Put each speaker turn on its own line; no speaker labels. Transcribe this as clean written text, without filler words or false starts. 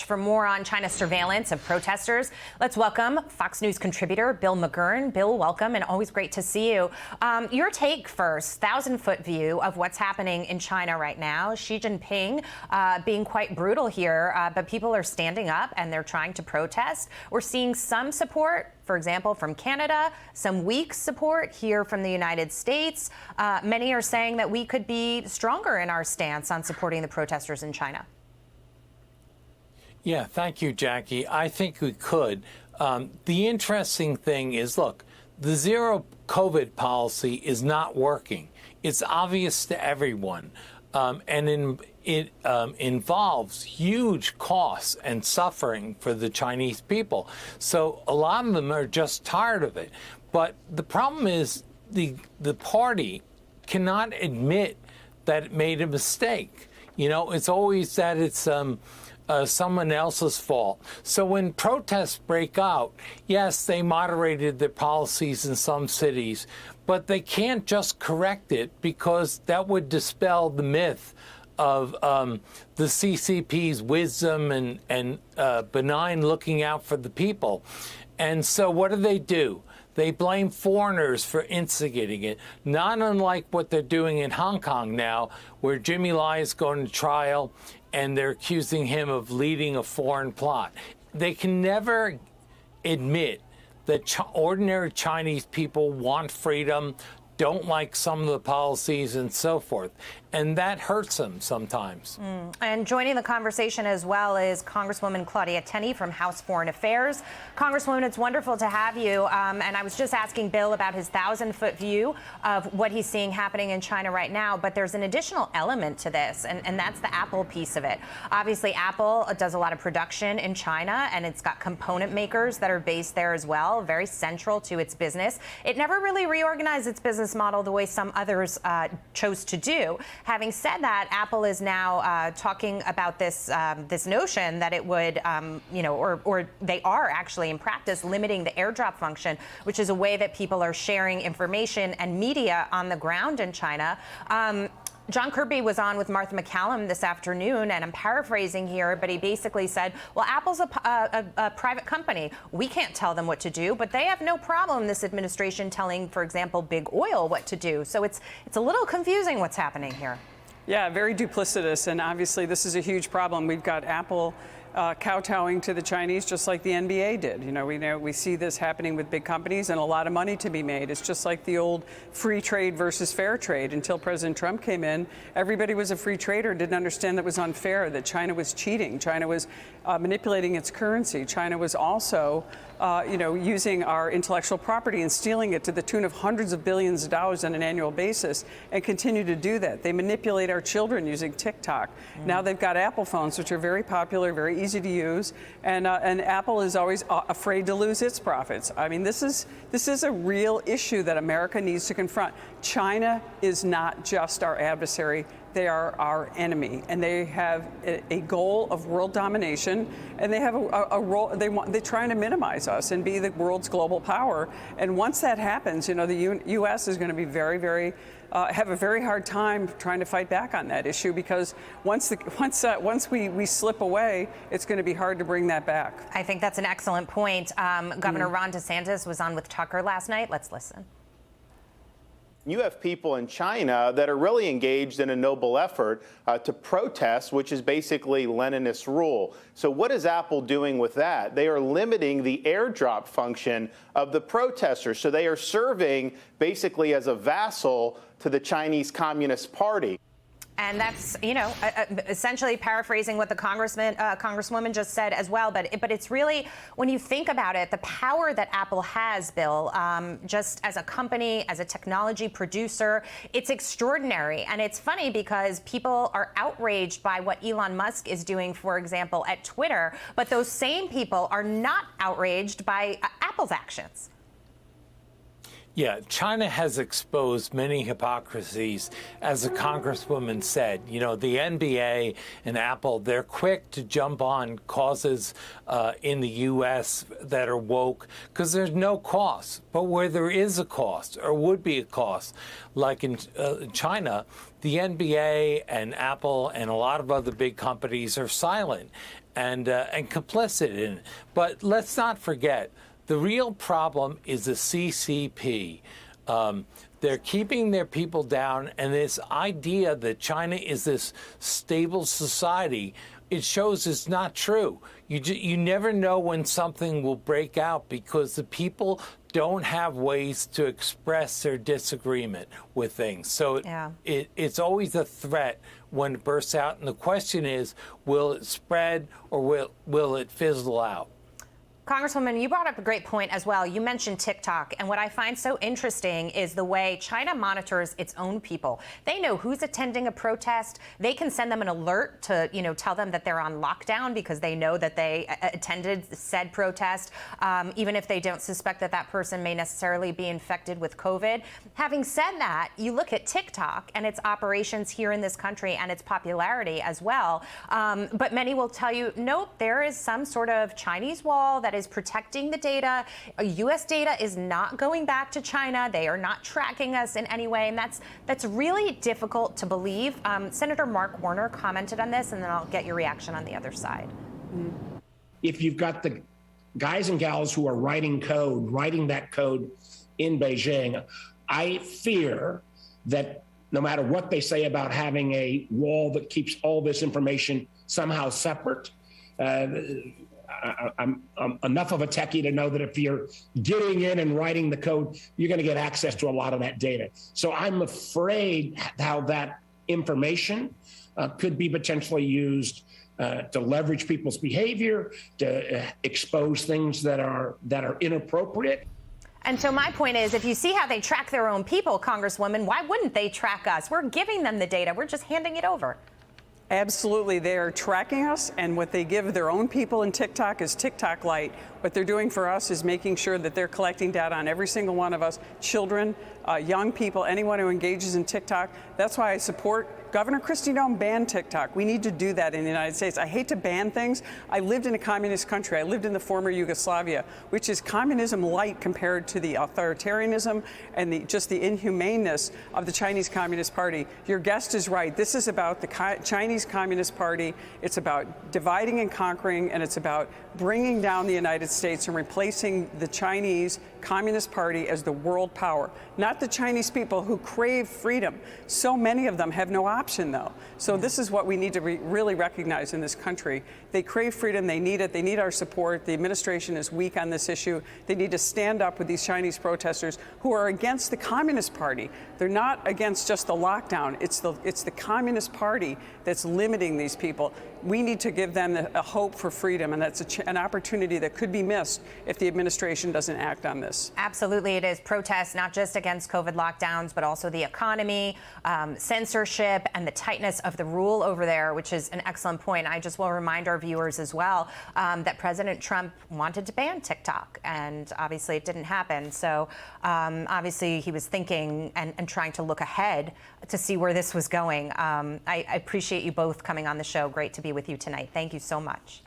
for more on China's surveillance of protesters. Let's welcome Fox News contributor Bill McGurn. Bill, welcome, and always great to see you. Your take first, 1,000-foot view of what's happening in China right now. Xi Jinping being quite brutal here, but people are standing up and they're trying to protest. We're seeing some support, for example, from Canada, some weak support here from the United States. Many are saying that we could be stronger in our stance on supporting the protesters in China.
Yeah, thank you, Jackie. I think we could. The interesting thing is, look, the zero COVID policy is not working. It's obvious to everyone. And it involves huge costs and suffering for the Chinese people. So a lot of them are just tired of it. But the problem is the party cannot admit that it made a mistake. You know, it's always that it's someone else's fault. So when protests break out, yes, they moderated their policies in some cities, but they can't just correct it because that would dispel the myth of the CCP's wisdom and benign looking out for the people. And so what do? They blame foreigners for instigating it, not unlike what they're doing in Hong Kong now, where Jimmy Lai is going to trial and they're accusing him of leading a foreign plot. They can never admit that ordinary Chinese people want freedom, don't like some of the policies and so forth. And that hurts them sometimes.
And joining the conversation as well is Congresswoman Claudia Tenney from House Foreign Affairs. Congresswoman, it's wonderful to have you. And I was just asking Bill about his 1,000-foot view of what he's seeing happening in China right now. But there's an additional element to this, and that's the Apple piece of it. Obviously, Apple does a lot of production in China, and it's got component makers that are based there as well, very central to its business. It never really reorganized its business model the way some others chose to do. Having said that, Apple is now talking about this this notion that it would, or they are actually in practice limiting the airdrop function, which is a way that people are sharing information and media on the ground in China. John Kirby was on with Martha McCallum this afternoon, and I'm paraphrasing here, but he basically said, well, Apple's a private company. We can't tell them what to do, but they have no problem, this administration, telling, for example, big oil what to do. So it's a little confusing what's happening here.
Yeah, very duplicitous, and obviously this is a huge problem. We've got Apple kowtowing to the Chinese just like the NBA did. You know, we see this happening with big companies and a lot of money to be made. It's just like the old free trade versus fair trade. Until President Trump came in, everybody was a free trader, didn't understand that was unfair, that China was cheating. China was manipulating its currency. China was also using our intellectual property and stealing it to the tune of hundreds of billions of dollars on an annual basis, and continue to do that. They manipulate our children using TikTok. Now they've got Apple phones, which are very popular, very easy to use, and Apple is always afraid to lose its profits. I mean, this is a real issue that America needs to confront. China is not just our adversary. They are our enemy, and they have a goal of world domination, and they have a role. They're trying to minimize us and be the world's global power. And once that happens, you know, the U.S. is going to be have a very hard time trying to fight back on that issue, because once we slip away, it's going to be hard to bring that back.
I think that's an excellent point. Governor Ron DeSantis was on with Tucker last night. Let's listen.
You have people in China that are really engaged in a noble effort to protest, which is basically Leninist rule. So what is Apple doing with that? They are limiting the airdrop function of the protesters. So they are serving basically as a vassal to the Chinese Communist Party.
And that's, essentially paraphrasing what the congresswoman just said as well. But it's really, when you think about it, the power that Apple has, Bill, just as a company, as a technology producer, it's extraordinary. And it's funny because people are outraged by what Elon Musk is doing, for example, at Twitter. But those same people are not outraged by Apple's actions.
Yeah, China has exposed many hypocrisies, as the Congresswoman said. You know, the NBA and Apple, they're quick to jump on causes in the U.S. that are woke because there's no cost. But where there is a cost, or would be a cost, like in China, the NBA and Apple and a lot of other big companies are silent. and complicit in it. But let's not forget, the real problem is the CCP. They're keeping their people down, and this idea that China is this stable society, it shows it's not true. You never know when something will break out because the people don't have ways to express their disagreement with things. So it's always a threat when it bursts out. And the question is, will it spread or will it fizzle out?
Congresswoman, you brought up a great point as well. You mentioned TikTok, and what I find so interesting is the way China monitors its own people. They know who's attending a protest. They can send them an alert to, tell them that they're on lockdown because they know that they attended said protest, even if they don't suspect that that person may necessarily be infected with COVID. Having said that, you look at TikTok and its operations here in this country and its popularity as well. But many will tell you, nope, there is some sort of Chinese wall that is protecting the data. U.S. data is not going back to China. They are not tracking us in any way, and that's really difficult to believe. Senator Mark Warner commented on this, and then I'll get your reaction on the other side.
If you've got the guys and gals who are writing that code in Beijing, I fear that no matter what they say about having a wall that keeps all this information somehow separate, I'm enough of a techie to know that if you're getting in and writing the code, you're going to get access to a lot of that data. So I'm afraid how that information could be potentially used to leverage people's behavior, to expose things that are inappropriate.
And so my point is, if you see how they track their own people, Congresswoman, why wouldn't they track us? We're giving them the data. We're just handing it over.
Absolutely. They're tracking us, and what they give their own people in TikTok is TikTok Lite. What they're doing for us is making sure that they're collecting data on every single one of us, children, young people, anyone who engages in TikTok. That's why I support Governor Kristi Noem banned TikTok. We need to do that in the United States. I hate to ban things. I lived in a communist country. I lived in the former Yugoslavia, which is communism light compared to the authoritarianism and just the inhumaneness of the Chinese Communist Party. Your guest is right. This is about the Chinese Communist Party. It's about dividing and conquering, and it's about bringing down the United States and replacing the Chinese Communist Party as the world power, not the Chinese people who crave freedom. So many of them have no option, though. So this is what we need to really recognize in this country. They crave freedom. They need it. They need our support. The administration is weak on this issue. They need to stand up with these Chinese protesters who are against the Communist Party. They're not against just the lockdown. It's the Communist Party that's limiting these people. We need to give them a hope for freedom, and that's an opportunity that could be missed if the administration doesn't act on this.
Absolutely, it is protests not just against COVID lockdowns, but also the economy, censorship, and the tightness of the rule over there, which is an excellent point. I just will remind our viewers as well that President Trump wanted to ban TikTok, and obviously it didn't happen. So obviously he was thinking and trying to look ahead to see where this was going. I appreciate you both coming on the show. Great to be with you tonight. Thank you so much.